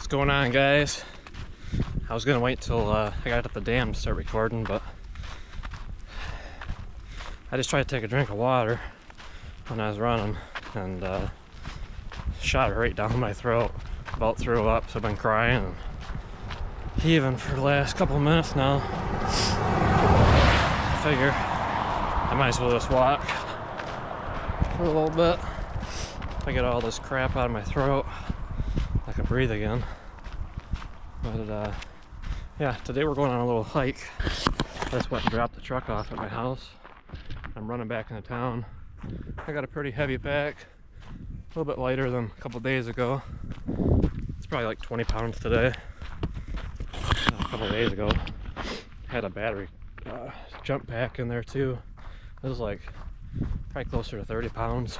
going on, guys? I was gonna wait till I got at the dam to start recording, but I just tried to take a drink of water when I was running and shot it right down my throat. About threw up, so I've been crying and heaving for the last couple of minutes now. I figure I might as well just walk for a little bit. If I get all this crap out of my throat, I can breathe again. But yeah, today we're going on a little hike. I just went and dropped the truck off at my house. I'm running back into town. I got a pretty heavy pack, a little bit lighter than a couple days ago. It's probably like 20 pounds today. A couple of days ago, I had a battery jump pack in there too. It was like probably closer to 30 pounds.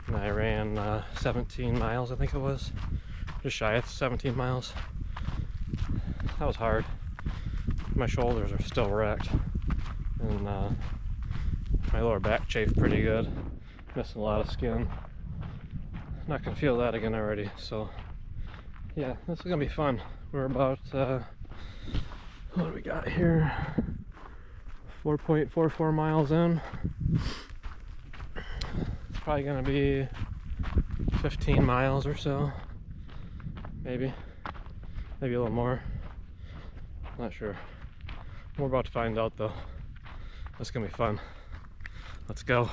And I ran 17 miles, I think it was. Just shy of 17 miles. That was hard. My shoulders are still wrecked. And my lower back chafed pretty good. Missing a lot of skin. Not gonna feel that again already, so yeah, this is gonna be fun. We're about what do we got here? 4.44 miles in. It's probably gonna be 15 miles or so. Maybe a little more. Not sure. We're about to find out though. That's gonna be fun. Let's go.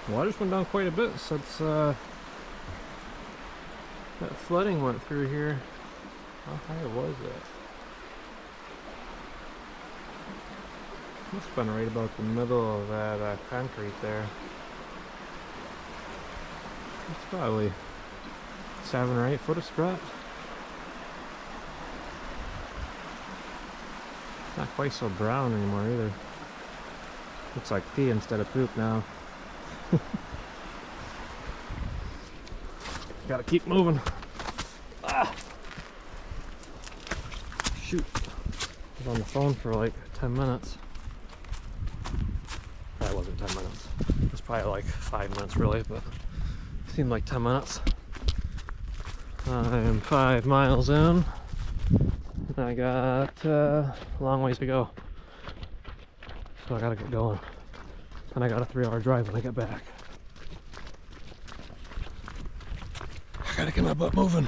Water's went down quite a bit since that flooding went through here. How high was it? Must have been right about the middle of that concrete there. It's probably 7 or 8 foot of spread. Not quite so brown anymore either. Looks like pee instead of poop now. Gotta keep moving. Ah! Shoot. I was on the phone for like 10 minutes. That wasn't 10 minutes. It was probably like 5 minutes really, but it seemed like 10 minutes. I'm 5 miles in. I got a long ways to go. So I gotta get going. And I got a 3-hour drive when I get back. I gotta get my butt moving.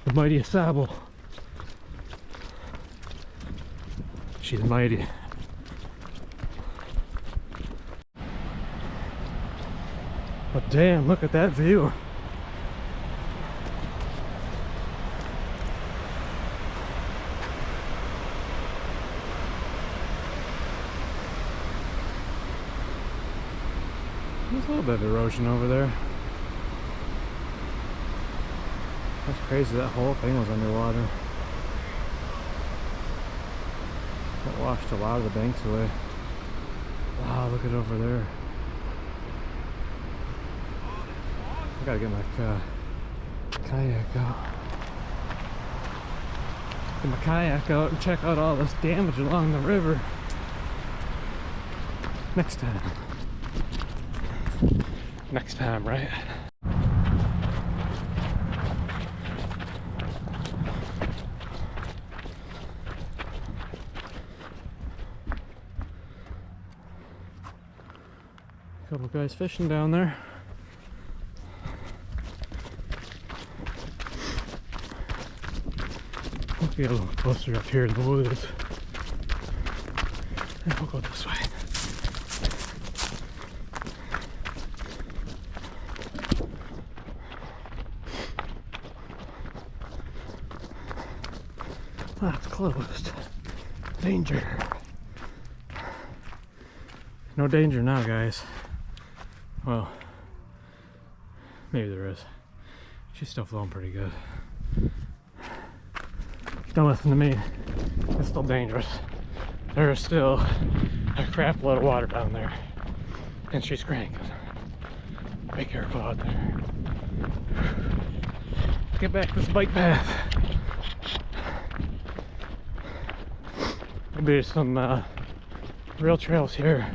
The mighty Ausable. She's mighty. But damn, look at that view. There's a little bit of erosion over there. That's crazy, that whole thing was underwater. That washed a lot of the banks away. Wow, look at over there. I gotta get my kayak out. Get my kayak out and check out all this damage along the river. Next time. Next time, right? Couple guys fishing down there. We'll get a little closer up here in the woods. And we'll go this way. That's closed. Danger. No danger now, guys. Well, maybe there is. She's still flowing pretty good. Don't listen to me. It's still dangerous. There is still a crap load of water down there. And she's cranking. Be careful out there. Let's get back to this bike path. Maybe some real trails here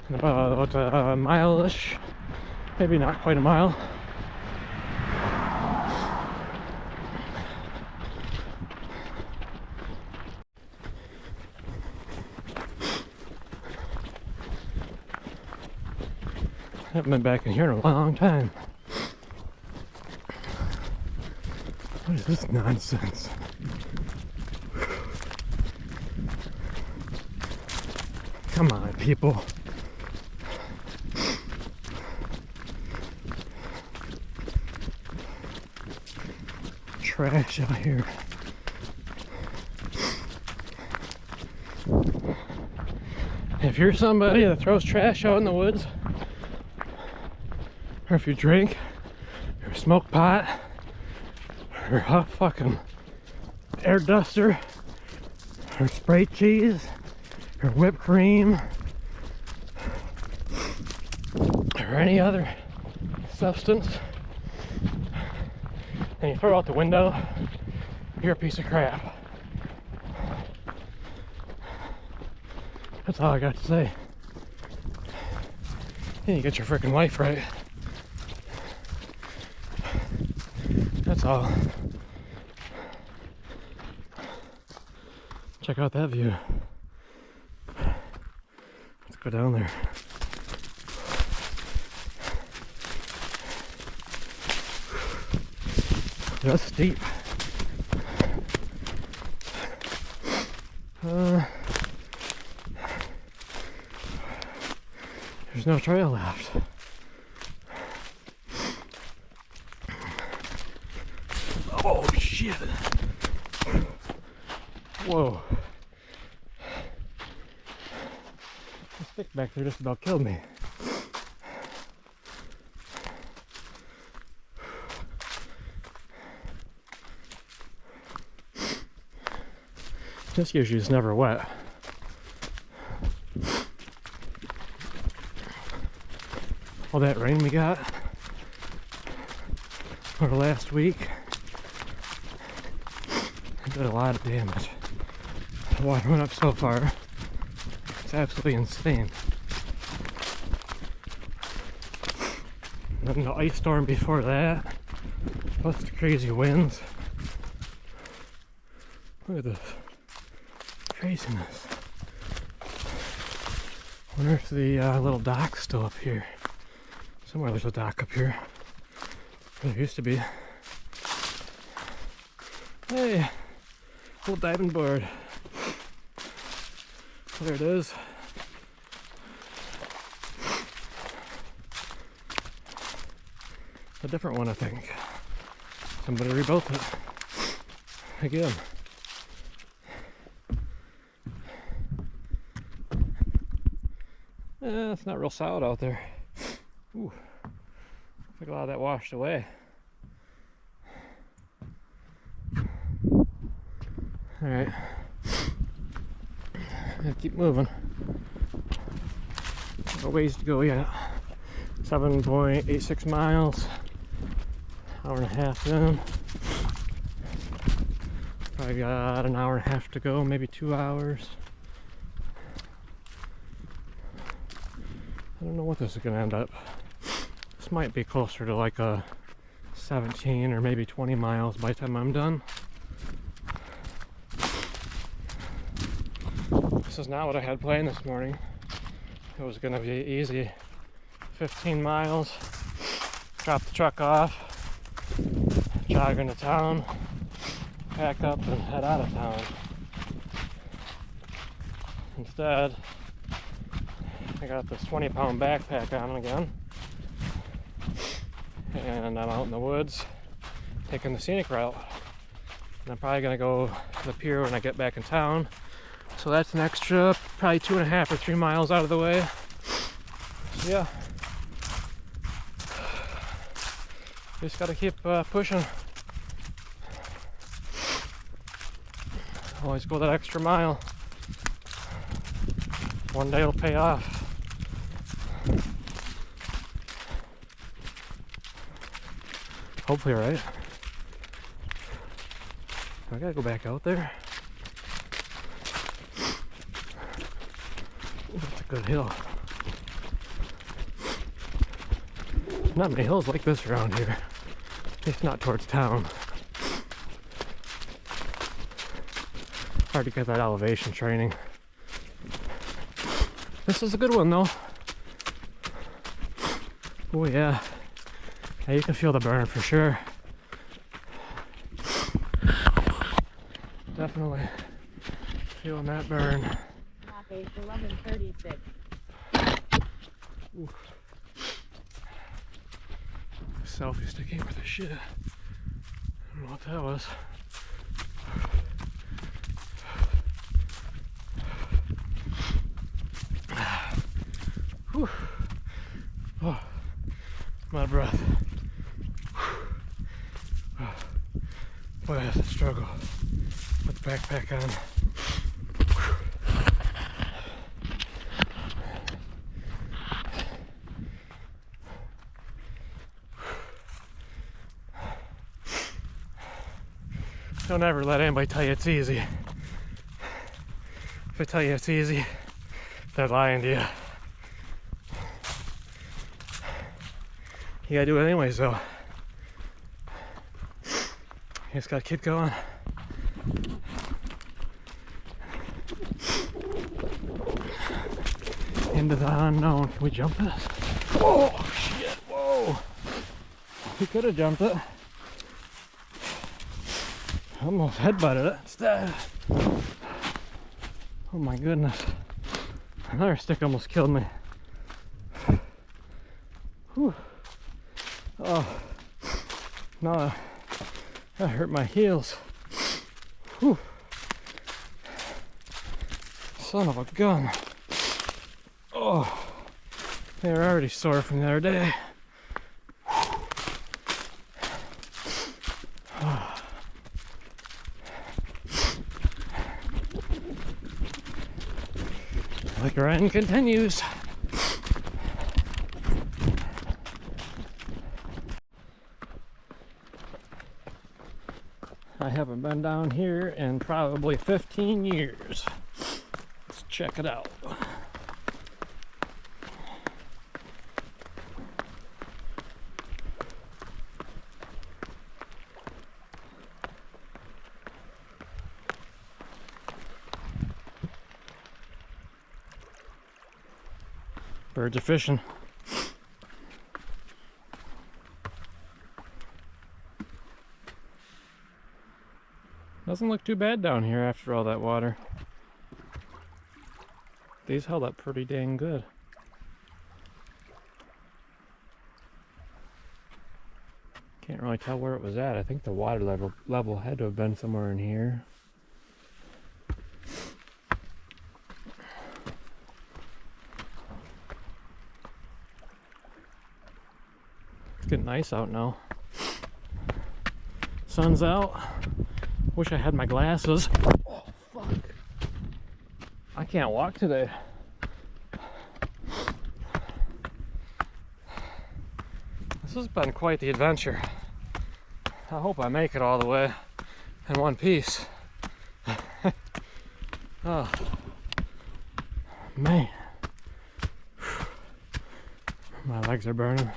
in about a mile-ish, maybe not quite a mile. I haven't been back in here in a long time. What is this nonsense? Come on, people. Trash out here. If you're somebody that throws trash out in the woods, or if you drink, or smoke pot, or hot fucking air duster, or spray cheese, or whipped cream, or any other substance, and you throw it out the window, you're a piece of crap. That's all I got to say. You get your freaking life right. That's all. Check out that view. Let's go down there. That's steep. There's no trail left. Oh shit! Whoa! The stick back there just about killed me. This usually is never wet. All that rain we got over last week, it did a lot of damage. The water went up so far, it's absolutely insane. And then the ice storm before that, plus the crazy winds. Look at this craziness. I wonder if the little dock's still up here. Somewhere there's a dock up here. There used to be. Hey, little diving board. Oh, there it is. A different one, I think. Somebody rebuilt it. Again. It's not real solid out there. Ooh, I think a lot of that washed away. Alright, gotta keep moving. Got a ways to go yet. 7.86 miles, hour and a half in. Probably got an hour and a half to go, maybe 2 hours. I don't know what this is gonna end up. This might be closer to like a 17 or maybe 20 miles by the time I'm done. This is not what I had planned this morning. It was gonna be easy 15 miles, drop the truck off, jog into town, pack up and head out of town. Instead, I got this 20-pound backpack on again, and I'm out in the woods taking the scenic route. And I'm probably gonna go to the pier when I get back in town. So that's an extra probably 2.5 or 3 miles out of the way. So yeah, just gotta keep pushing. Always go that extra mile. One day it'll pay off. Hopefully, right? I gotta go back out there. Ooh, that's a good hill. Not many hills like this around here. At least not towards town. Hard to get that elevation training. This is a good one though. Oh yeah. Yeah, you can feel the burn for sure. Definitely feeling that burn. Okay, 11:36. Ooh. Selfie stick ain't worth a shit. I don't know what that was. Whew. Oh, my breath. Oh. Boy, that's a struggle with the backpack on. Don't ever let anybody tell you it's easy. If I tell you it's easy, they're lying to you. You gotta do it anyways though. You just gotta keep going. Into the unknown. Can we jump this? Oh shit, whoa. We could have jumped it. Almost headbutted it instead. Oh my goodness. Another stick almost killed me. Whew. Oh, no, that hurt my heels. Whew. Son of a gun. Oh, they were already sore from the other day. Like riding continues. I haven't been down here in probably 15 years. Let's check it out. Birds are fishing. Doesn't look too bad down here after all that water. These held up pretty dang good. Can't really tell where it was at. I think the water level had to have been somewhere in here. It's getting nice out now. Sun's out. Wish I had my glasses. Oh, fuck. I can't walk today. This has been quite the adventure. I hope I make it all the way in one piece. Oh, man. My legs are burning.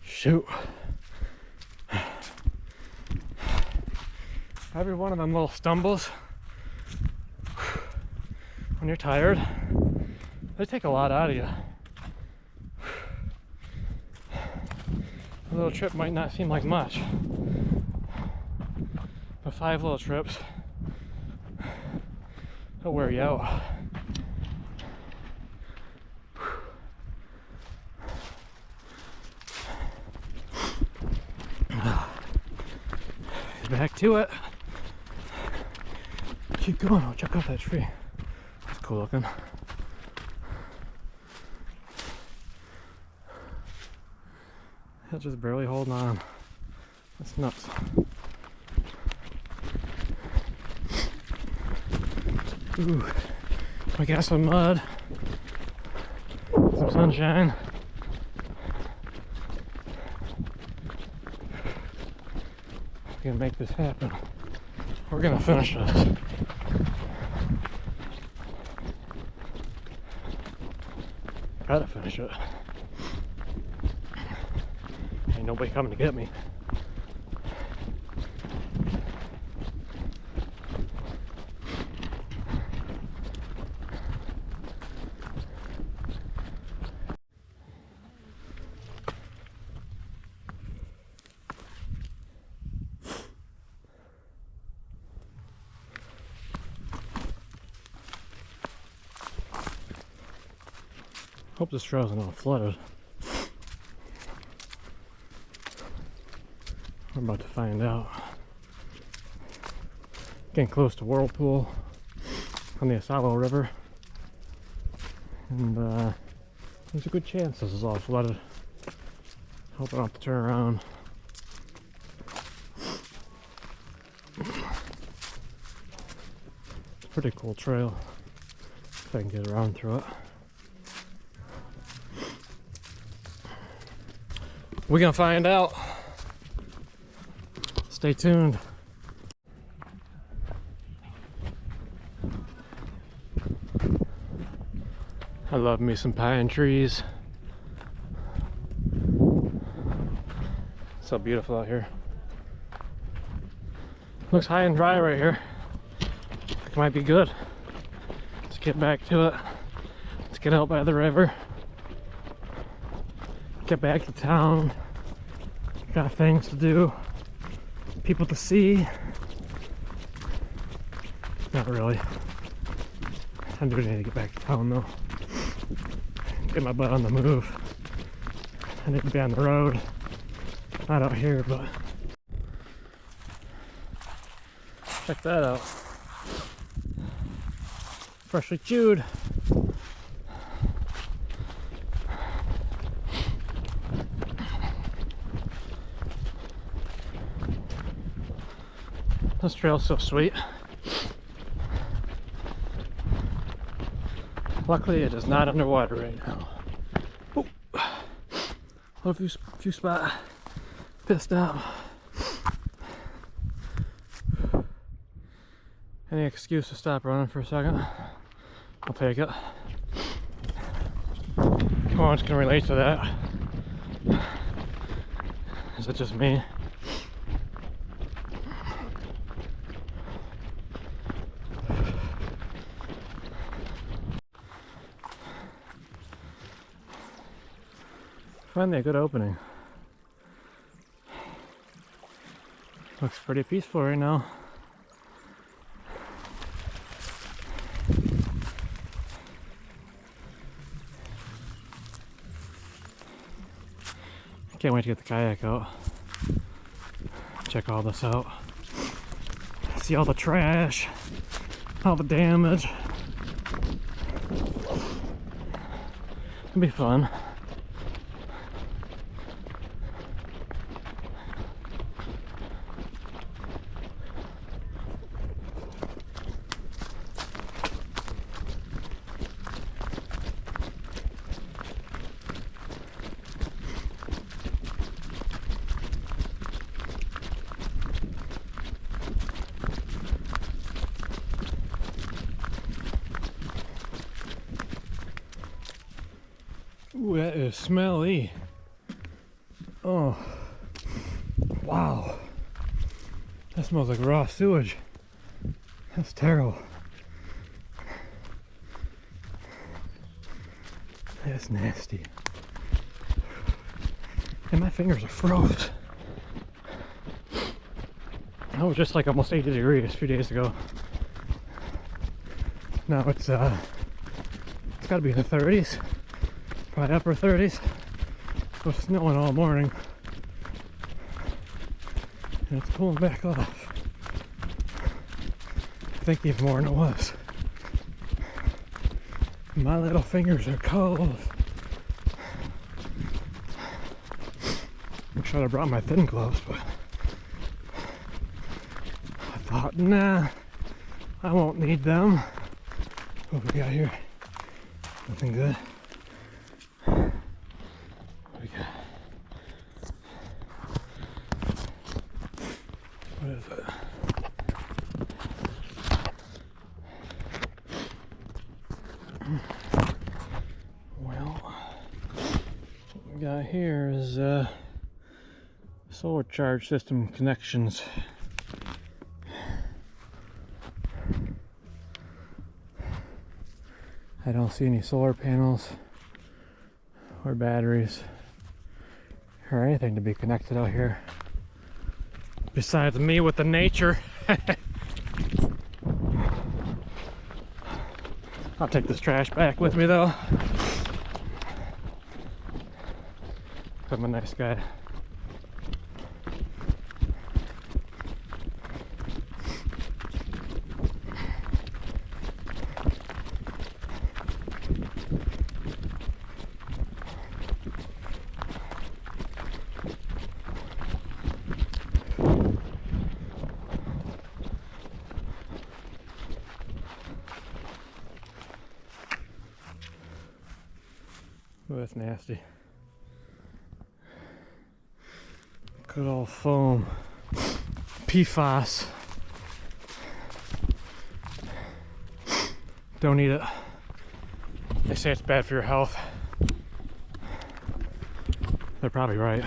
Shoot. Every one of them little stumbles, when you're tired, they take a lot out of you. A little trip might not seem like much, but 5 little trips will wear you out. Back to it. Keep going. I'll check out that tree. That's cool looking. It's just barely holding on. That's nuts. Ooh, I got some mud. some sunshine. We're gonna make this happen. We're gonna finish this. Try to finish it. Ain't nobody coming to get me. Hope this trail's not flooded. We're about to find out. Getting close to Whirlpool on the Ausable River. And there's a good chance this is all flooded. Hope I don't have to turn around. It's a pretty cool trail. If I can get around through it. We're gonna find out. Stay tuned. I love me some pine trees. So beautiful out here. Looks high and dry right here. It might be good. Let's get back to it. Let's get out by the river. Get back to town. Got things to do. People to see. Not really. I do need to get back to town though. Get my butt on the move. I need to be on the road. Not out here, but check that out. Freshly chewed. This trail's so sweet. Luckily it is not underwater right now. Oh, a few spot pissed out. Any excuse to stop running for a second, I'll take it. Come on, just gonna relate to that. Is it just me? Finally a good opening. Looks pretty peaceful right now. Can't wait to get the kayak out. Check all this out. See all the trash, all the damage. It'll be fun. Ooh, that is smelly. Oh, wow. That smells like raw sewage. That's terrible. That's nasty. And my fingers are froze. I was just like almost 80 degrees a few days ago. Now it's gotta be in the 30s. Probably upper 30s. It was snowing all morning. And it's cooling back off. I think even more than it was. My little fingers are cold. I should have brought my thin gloves, but I thought, nah, I won't need them. What we got here? Nothing good. Well, what we got here is solar charge system connections. I don't see any solar panels or batteries or anything to be connected out here besides me with the nature. I'll take this trash back with me though. I'm a nice guy. Oh, that's nasty. Good old foam. PFAS. Don't eat it. They say it's bad for your health. They're probably right.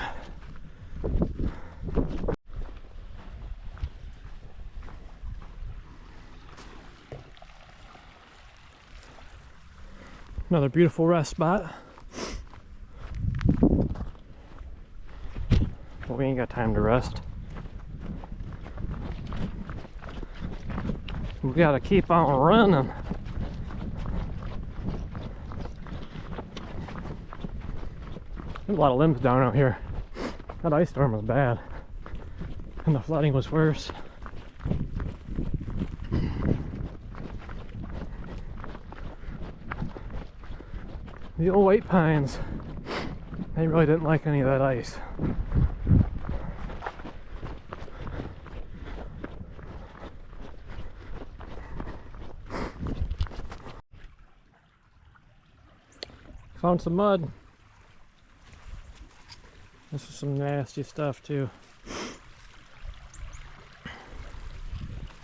Another beautiful rest spot. But we ain't got time to rest. We gotta keep on running. There's a lot of limbs down out here. That ice storm was bad. And the flooding was worse. The old white pines, they really didn't like any of that ice. Found some mud. This is some nasty stuff too.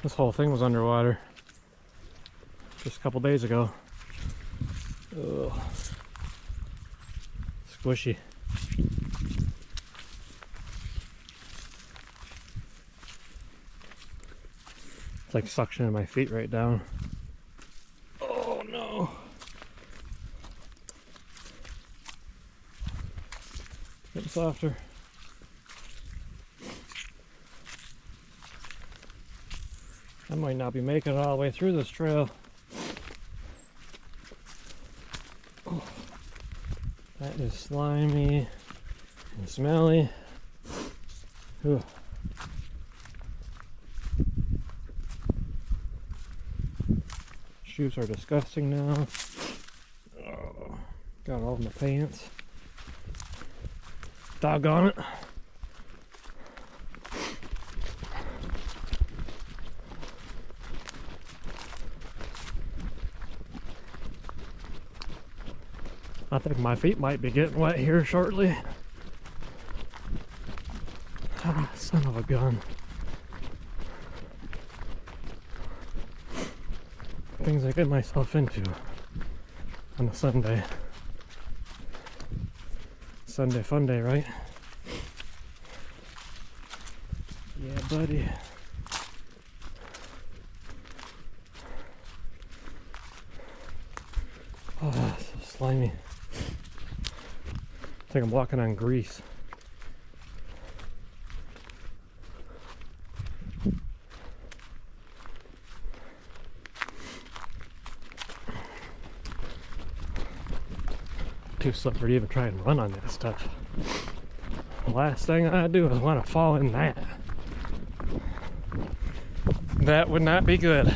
This whole thing was underwater just a couple days ago. Ugh. Squishy. It's like suctioning my feet right down. Oh no. Getting softer. I might not be making it all the way through this trail. Oh, that is slimy and smelly. Ugh. Shoes are disgusting now. Oh, got all my pants. Doggone it. I think my feet might be getting wet here shortly. Ah, son of a gun. Things I get myself into on a Sunday. Sunday fun day, right? Yeah, buddy. Oh, that's so slimy. I think I'm walking on grease. Too slippery to even try and run on that stuff. The last thing I do is want to fall in that. That would not be good.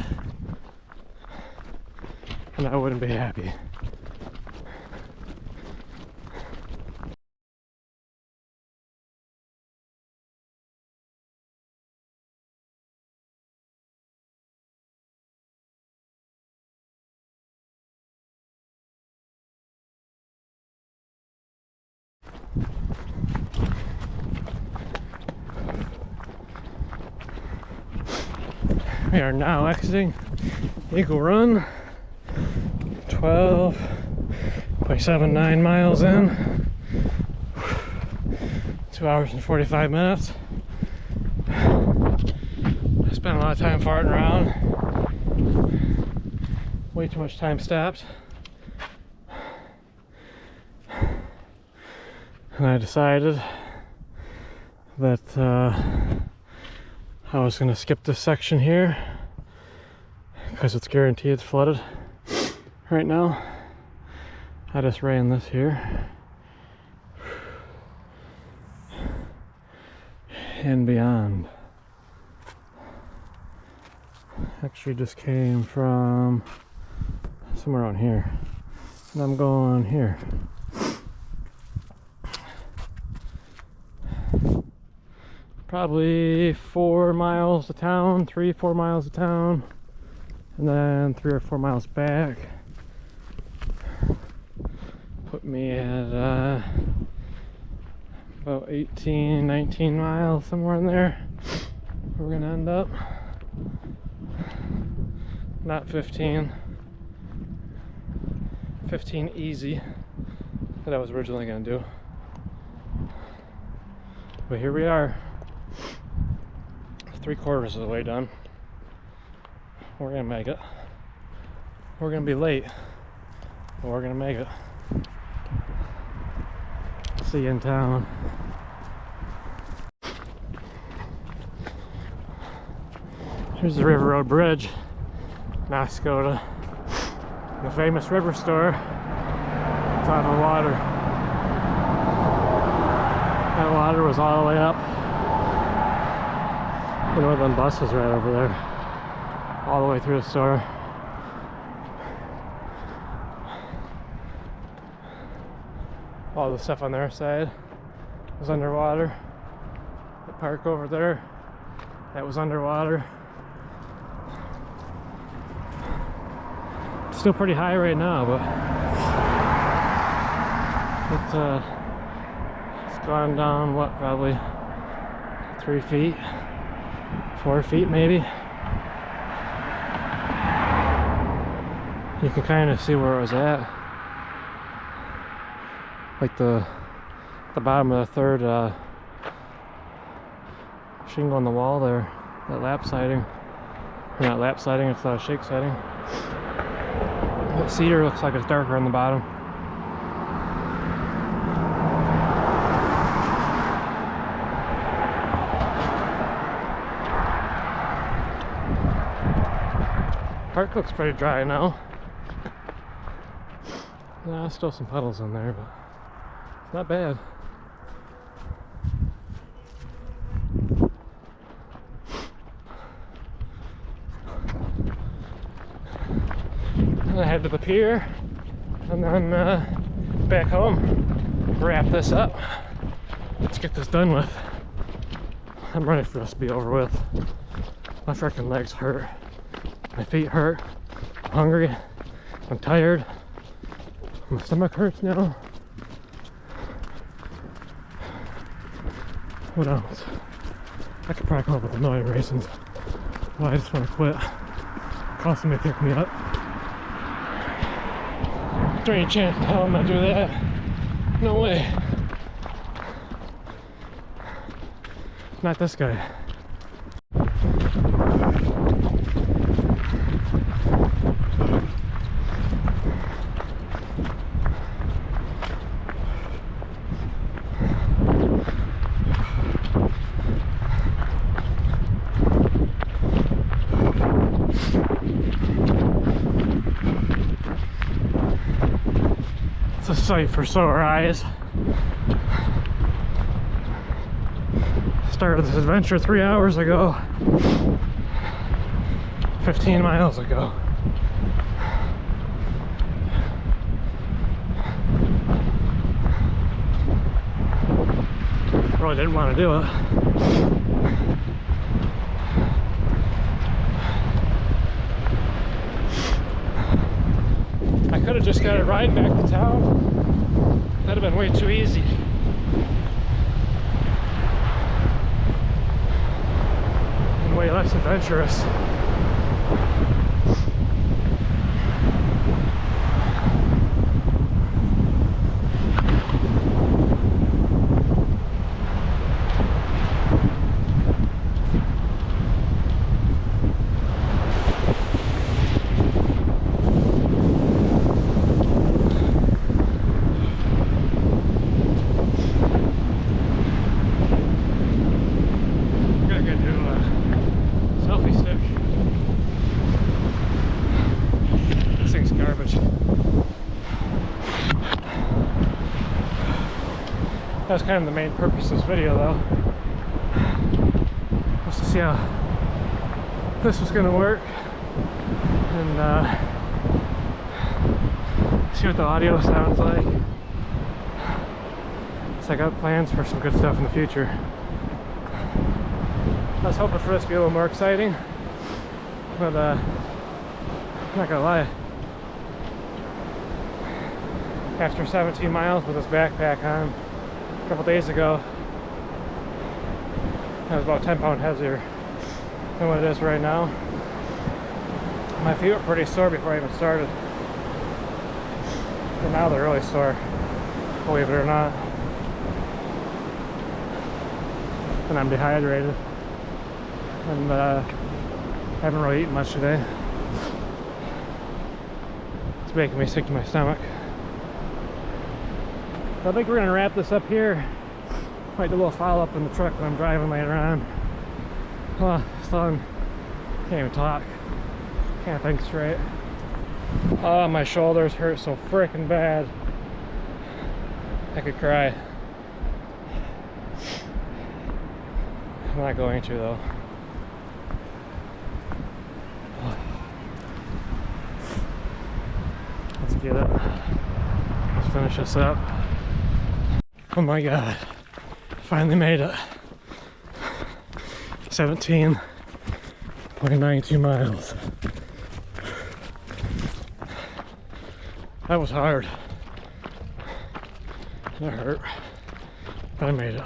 And I wouldn't be happy. We are now exiting Eagle Run 12.79 miles in. 2 hours and 45 minutes. I spent a lot of time farting around. Way too much time stopped. And I decided that I was going to skip this section here because it's guaranteed it's flooded right now. I just ran this here and beyond. Actually just came from somewhere around here and I'm going here. Probably 4 miles to town, 3-4 miles to town, and then 3 or 4 miles back. Put me at about 18-19 miles, somewhere in there. We're gonna end up. Not 15. 15 easy that I was originally gonna do. But here we are. 3/4 of the way done. We're gonna make it. We're gonna be late, but we're gonna make it. See you in town. Here's the River Road Bridge. Now let's go to the famous river store. It's on the water. That water was all the way up. You know, them buses right over there, all the way through the store. All the stuff on their side was underwater. The park over there, that was underwater. It's still pretty high right now, but it's gone down, what, probably 3 feet? 4 feet maybe. You can kind of see where it was at, like the bottom of the third shingle on the wall there, that lap siding, or not lap siding, it's shake siding. That cedar looks like it's darker on the bottom. Park looks pretty dry now. Still some puddles in there, but it's not bad. And I head to the pier and then back home, wrap this up. Let's get this done with. I'm ready for this to be over with. My freaking legs hurt. My feet hurt. I'm hungry. I'm tired. My stomach hurts now. What else? I could probably come up with a million reasons why I just want to quit. Call somebody to pick me up. Is there any chance in hell I'm gonna do that? No way. Not this guy. A sight for sore eyes. Started this adventure 3 hours ago, 15 miles ago. Really didn't want to do it. I could have just got a ride back to town. That'd have been way too easy. And way less adventurous. That's kind of the main purpose of this video, though. Just to see how this was going to work. And see what the audio sounds like. So I got plans for some good stuff in the future. I was hoping for this to be a little more exciting, but I'm not gonna lie. After 17 miles with this backpack on a couple days ago, I was about 10 pounds heavier than what it is right now. My feet were pretty sore before I even started. But now they're really sore, believe it or not. And I'm dehydrated. And haven't really eaten much today. It's making me sick to my stomach. So I think we're gonna wrap this up here. Might do a little follow up in the truck when I'm driving later on. Oh, son, can't even talk. Can't think straight. Oh, my shoulders hurt so freaking bad. I could cry. I'm not going to though. Let's get it. Let's finish this up. Oh my god. Finally made it. 17.92 miles. That was hard. That hurt. But I made it.